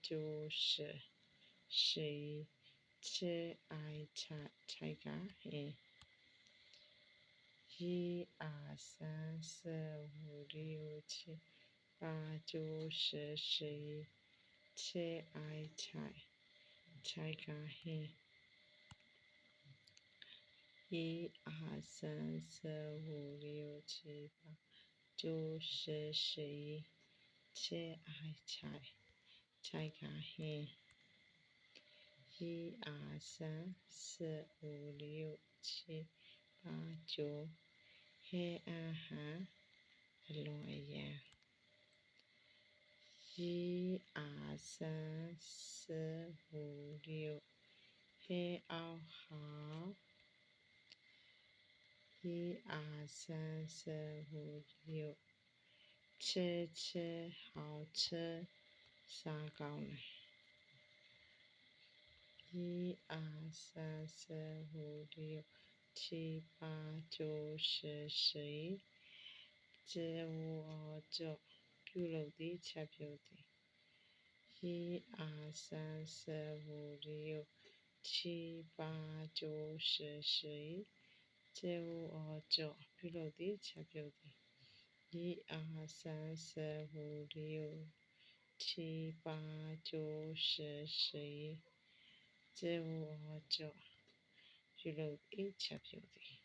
九十11七爱菜个嘿，一二三四五六七八九十11七爱菜个嘿，一二三四五六七八九十11七爱菜个嘿。一二三四五六七八九，黑暗哈，乱呀。一二三四五六，黑凹好。一二三四五六，吃好吃，啥高呢？一二三四五六七八九十1115ပြုလုပ်သည်ချက်ပြုသည်一二三四五六七八九十11ပြုလုပ်သည်ချက်ပြုသည်一二三四五六七八九十11ပြုလုပ်သည်ချက်ပြုသည်